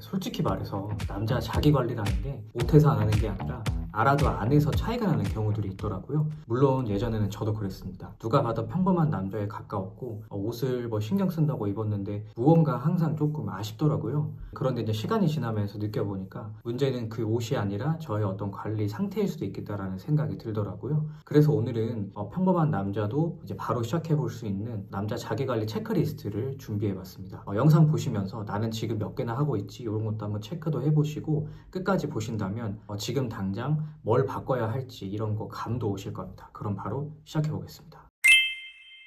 솔직히 말해서 남자 자기 관리라는 게 못해서 안 하는 게 아니라 알아도 안 해서 차이가 나는 경우들이 있더라고요. 물론 예전에는 저도 그랬습니다. 누가 봐도 평범한 남자에 가까웠고 옷을 뭐 신경 쓴다고 입었는데 무언가 항상 조금 아쉽더라고요. 그런데 이제 시간이 지나면서 느껴보니까 문제는 그 옷이 아니라 저의 어떤 관리 상태일 수도 있겠다라는 생각이 들더라고요. 그래서 오늘은 평범한 남자도 이제 바로 시작해 볼 수 있는 남자 자기 관리 체크리스트를 준비해 봤습니다. 영상 보시면서 나는 지금 몇 개나 하고 있지 이런 것도 한번 체크도 해보시고 끝까지 보신다면 지금 당장 뭘 바꿔야 할지 이런 거 감도 오실 겁니다. 그럼 바로 시작해 보겠습니다.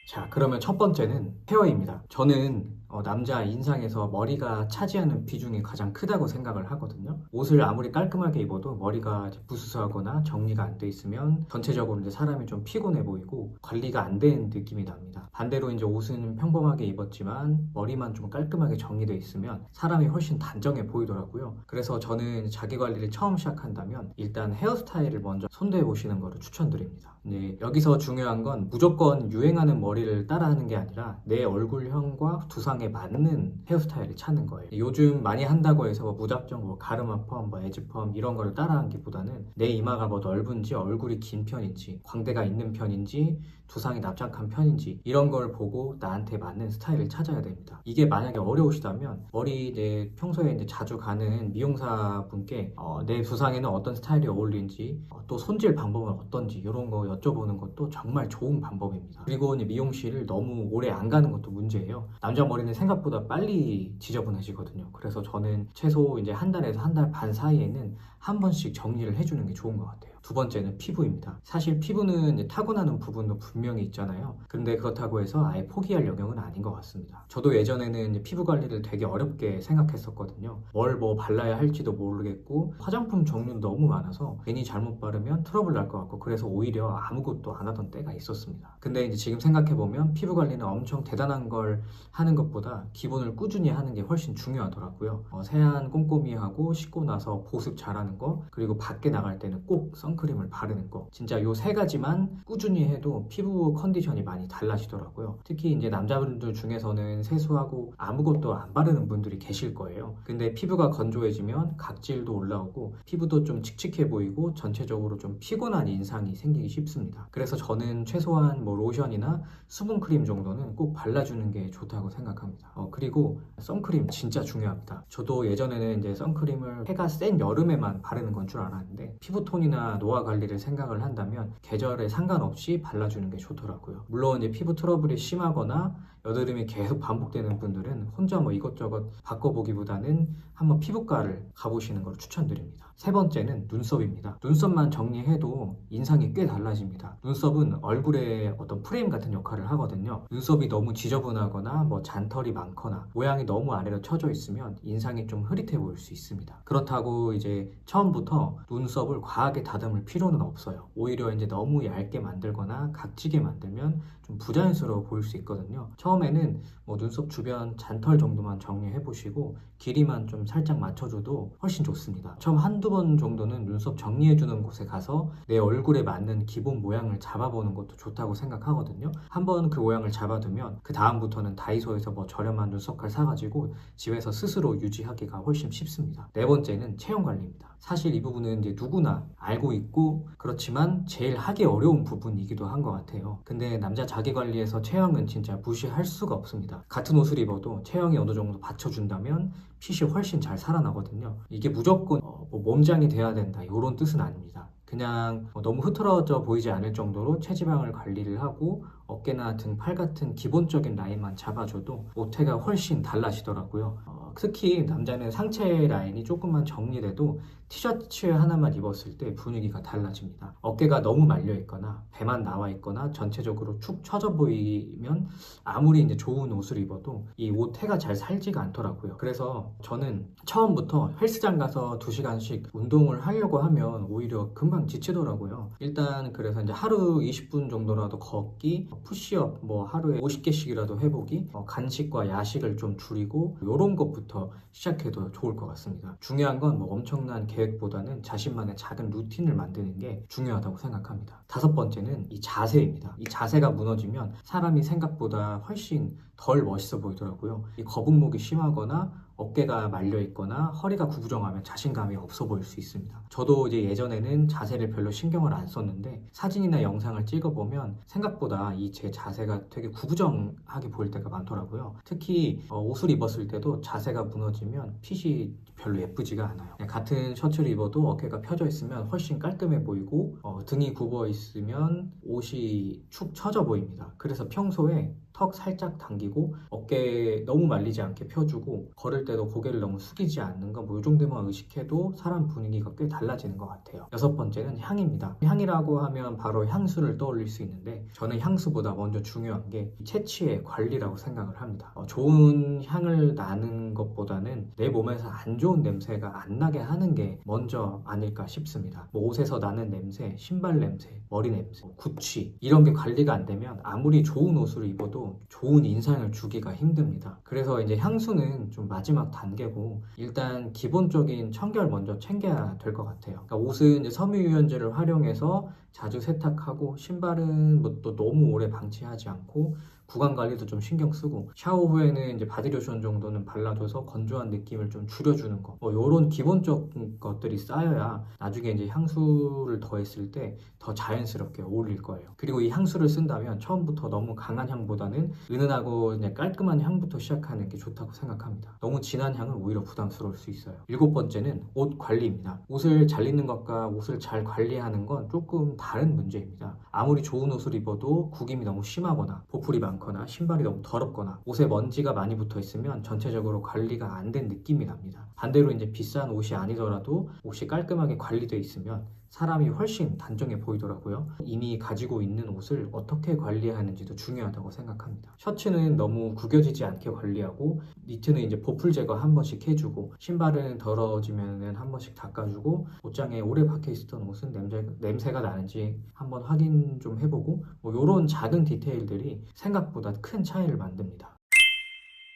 자, 그러면 첫 번째는 헤어입니다. 저는 남자 인상에서 머리가 차지하는 비중이 가장 크다고 생각을 하거든요. 옷을 아무리 깔끔하게 입어도 머리가 부스스하거나 정리가 안 돼 있으면 전체적으로 이제 사람이 좀 피곤해 보이고 관리가 안 된 느낌이 납니다. 반대로 이제 옷은 평범하게 입었지만 머리만 좀 깔끔하게 정리돼 있으면 사람이 훨씬 단정해 보이더라고요. 그래서 저는 자기 관리를 처음 시작한다면 일단 헤어스타일을 먼저 손대해 보시는 것을 추천드립니다. 네, 여기서 중요한 건 무조건 유행하는 머리를 따라하는 게 아니라 내 얼굴형과 두상에 맞는 헤어스타일을 찾는 거예요. 요즘 많이 한다고 해서 무작정 가르마 펌, 에지 펌 이런 거를 따라하기보다는 내 이마가 넓은지 얼굴이 긴 편인지 광대가 있는 편인지 두상이 납작한 편인지 이런 걸 보고 나한테 맞는 스타일을 찾아야 됩니다. 이게 만약에 어려우시다면 머리 평소에 이제 자주 가는 미용사 분께 내 두상에는 어떤 스타일이 어울리는지 또 손질 방법은 어떤지 이런 거 여쭤보는 것도 정말 좋은 방법입니다. 그리고 미용실을 너무 오래 안 가는 것도 문제예요. 남자 머리는 생각보다 빨리 지저분해지거든요. 그래서 저는 최소 이제 한 달에서 한 달 반 사이에는 한 번씩 정리를 해주는 게 좋은 것 같아요. 두 번째는 피부입니다. 사실 피부는 이제 타고나는 부분도 분명히 있잖아요. 근데 그렇다고 해서 아예 포기할 영역은 아닌 것 같습니다. 저도 예전에는 이제 피부 관리를 되게 어렵게 생각했었거든요. 뭘 발라야 할지도 모르겠고 화장품 종류도 너무 많아서 괜히 잘못 바르면 트러블 날 것 같고 그래서 오히려 아무것도 안 하던 때가 있었습니다. 근데 이제 지금 생각해보면 피부 관리는 엄청 대단한 걸 하는 것보다 기본을 꾸준히 하는 게 훨씬 중요하더라고요. 세안 꼼꼼히 하고 씻고 나서 보습 잘하는 거 그리고 밖에 나갈 때는 꼭 선크림을 바르는 거 진짜 요 세 가지만 꾸준히 해도 피부 컨디션이 많이 달라지더라고요. 특히 이제 남자분들 중에서는 세수하고 아무것도 안 바르는 분들이 계실 거예요. 근데 피부가 건조해지면 각질도 올라오고 피부도 좀 칙칙해 보이고 전체적으로 좀 피곤한 인상이 생기기 쉽습니다. 그래서 저는 최소한 로션이나 수분크림 정도는 꼭 발라주는 게 좋다고 생각합니다. 그리고 선크림 진짜 중요합니다. 저도 예전에는 이제 선크림을 해가 센 여름에만 바르는 건 줄 알았는데 피부톤이나 노화 관리를 생각을 한다면 계절에 상관없이 발라주는 게 좋더라고요. 물론 이제 피부 트러블이 심하거나 여드름이 계속 반복되는 분들은 혼자 이것저것 바꿔보기보다는 한번 피부과를 가보시는 걸 추천드립니다. 세 번째는 눈썹입니다. 눈썹만 정리해도 인상이 꽤 달라집니다. 눈썹은 얼굴의 어떤 프레임 같은 역할을 하거든요. 눈썹이 너무 지저분하거나 잔털이 많거나 모양이 너무 아래로 쳐져 있으면 인상이 좀 흐릿해 보일 수 있습니다. 그렇다고 이제 처음부터 눈썹을 과하게 다듬을 필요는 없어요. 오히려 이제 너무 얇게 만들거나 각지게 만들면 좀 부자연스러워 보일 수 있거든요. 처음에는 눈썹 주변 잔털 정도만 정리해 보시고 길이만 좀 살짝 맞춰줘도 훨씬 좋습니다. 처음 한두 번 정도는 눈썹 정리해주는 곳에 가서 내 얼굴에 맞는 기본 모양을 잡아보는 것도 좋다고 생각하거든요. 한번 그 모양을 잡아두면 그 다음부터는 다이소에서 저렴한 눈썹칼 사가지고 집에서 스스로 유지하기가 훨씬 쉽습니다. 네 번째는 체형 관리입니다. 사실 이 부분은 이제 누구나 알고 있고 그렇지만 제일 하기 어려운 부분이기도 한 것 같아요. 근데 남자 자기 관리에서 체형은 진짜 무시할 수가 없습니다. 같은 옷을 입어도 체형이 어느 정도 받쳐준다면 핏이 훨씬 잘 살아나거든요. 이게 무조건 몸장이 돼야 된다 이런 뜻은 아닙니다. 그냥 너무 흐트러져 보이지 않을 정도로 체지방을 관리를 하고 어깨나 등, 팔 같은 기본적인 라인만 잡아줘도 모태가 훨씬 달라지더라고요. 특히 남자는 상체 라인이 조금만 정리돼도 티셔츠 하나만 입었을 때 분위기가 달라집니다. 어깨가 너무 말려 있거나 배만 나와 있거나 전체적으로 축 처져 보이면 아무리 이제 좋은 옷을 입어도 이 모태가 잘 살지가 않더라고요. 그래서 저는 처음부터 헬스장 가서 2시간씩 운동을 하려고 하면 오히려 금방 지치더라고요. 일단 그래서 이제 하루 20분 정도라도 걷기, 푸시업 하루에 50개씩이라도 해보기, 간식과 야식을 좀 줄이고 이런 것부터 시작해도 좋을 것 같습니다. 중요한 건 엄청난 계획보다는 자신만의 작은 루틴을 만드는 게 중요하다고 생각합니다. 다섯 번째는 이 자세입니다. 이 자세가 무너지면 사람이 생각보다 훨씬 덜 멋있어 보이더라고요. 이 거북목이 심하거나 어깨가 말려 있거나 허리가 구부정하면 자신감이 없어 보일 수 있습니다. 저도 이제 예전에는 자세를 별로 신경을 안 썼는데 사진이나 영상을 찍어보면 생각보다 이 제 자세가 되게 구부정하게 보일 때가 많더라고요. 특히 옷을 입었을 때도 자세가 무너지면 핏이 별로 예쁘지가 않아요. 같은 셔츠를 입어도 어깨가 펴져 있으면 훨씬 깔끔해 보이고 등이 굽어 있으면 옷이 축 처져 보입니다. 그래서 평소에 턱 살짝 당기고 어깨 너무 말리지 않게 펴주고 걸을 때도 고개를 너무 숙이지 않는 거 이 정도만 의식해도 사람 분위기가 꽤 달라지는 것 같아요. 여섯 번째는 향입니다. 향이라고 하면 바로 향수를 떠올릴 수 있는데 저는 향수보다 먼저 중요한 게 채취의 관리라고 생각을 합니다. 좋은 향을 나는 것보다는 내 몸에서 안 좋은 냄새가 안 나게 하는 게 먼저 아닐까 싶습니다. 옷에서 나는 냄새, 신발 냄새, 머리 냄새, 구취 이런 게 관리가 안 되면 아무리 좋은 옷을 입어도 좋은 인상을 주기가 힘듭니다. 그래서 이제 향수는 좀 마지막 단계고 일단 기본적인 청결 먼저 챙겨야 될 것 같아요. 그러니까 옷은 이제 섬유유연제를 활용해서 자주 세탁하고 신발은 뭐 또 너무 오래 방치하지 않고 구강 관리도 좀 신경 쓰고 샤워 후에는 이제 바디로션 정도는 발라줘서 건조한 느낌을 좀 줄여주는 거 이런 기본적인 것들이 쌓여야 나중에 이제 향수를 더했을 때 더 자연스럽게 어울릴 거예요. 그리고 이 향수를 쓴다면 처음부터 너무 강한 향보다는 은은하고 그냥 깔끔한 향부터 시작하는 게 좋다고 생각합니다. 너무 진한 향은 오히려 부담스러울 수 있어요. 일곱 번째는 옷 관리입니다. 옷을 잘 입는 것과 옷을 잘 관리하는 건 조금 다른 문제입니다. 아무리 좋은 옷을 입어도 구김이 너무 심하거나 보풀이 많거나 신발이 너무 더럽거나 옷에 먼지가 많이 붙어 있으면 전체적으로 관리가 안 된 느낌이 납니다. 반대로 이제 비싼 옷이 아니더라도 옷이 깔끔하게 관리되어 있으면 사람이 훨씬 단정해 보이더라고요. 이미 가지고 있는 옷을 어떻게 관리하는지도 중요하다고 생각합니다. 셔츠는 너무 구겨지지 않게 관리하고 니트는 이제 보풀 제거 한 번씩 해주고 신발은 더러워지면 한 번씩 닦아주고 옷장에 오래 박혀 있었던 옷은 냄새가 나는지 한번 확인 좀 해보고 이런 작은 디테일들이 생각보다 큰 차이를 만듭니다.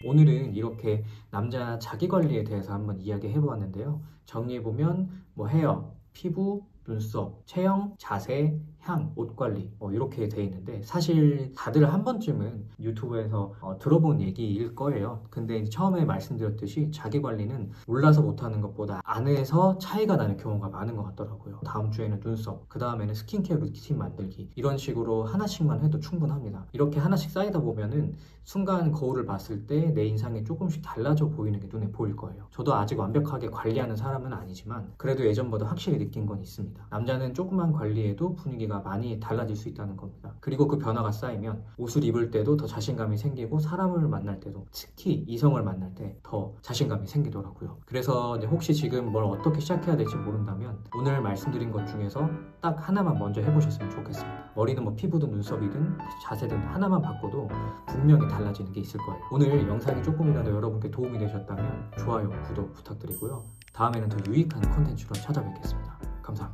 오늘은 이렇게 남자 자기관리에 대해서 한번 이야기해 보았는데요. 정리해보면 헤어, 피부, 눈썹, 체형, 자세, 향, 옷관리 이렇게 돼 있는데 사실 다들 한 번쯤은 유튜브에서 들어본 얘기일 거예요. 근데 이제 처음에 말씀드렸듯이 자기관리는 몰라서 못하는 것보다 안 해서 차이가 나는 경우가 많은 것 같더라고요. 다음 주에는 눈썹, 그 다음에는 스킨케어 루틴 만들기 이런 식으로 하나씩만 해도 충분합니다. 이렇게 하나씩 쌓이다 보면은 순간 거울을 봤을 때 내 인상이 조금씩 달라져 보이는 게 눈에 보일 거예요. 저도 아직 완벽하게 관리하는 사람은 아니지만 그래도 예전보다 확실히 느낀 건 있습니다. 남자는 조금만 관리해도 분위기가 많이 달라질 수 있다는 겁니다. 그리고 그 변화가 쌓이면 옷을 입을 때도 더 자신감이 생기고 사람을 만날 때도 특히 이성을 만날 때 더 자신감이 생기더라고요. 그래서 이제 혹시 지금 뭘 어떻게 시작해야 될지 모른다면 오늘 말씀드린 것 중에서 딱 하나만 먼저 해보셨으면 좋겠습니다. 머리는 피부든 눈썹이든 자세든 하나만 바꿔도 분명히 달라지는 게 있을 거예요. 오늘 영상이 조금이라도 여러분께 도움이 되셨다면 좋아요, 구독 부탁드리고요. 다음에는 더 유익한 컨텐츠로 찾아뵙겠습니다. 감사합니다.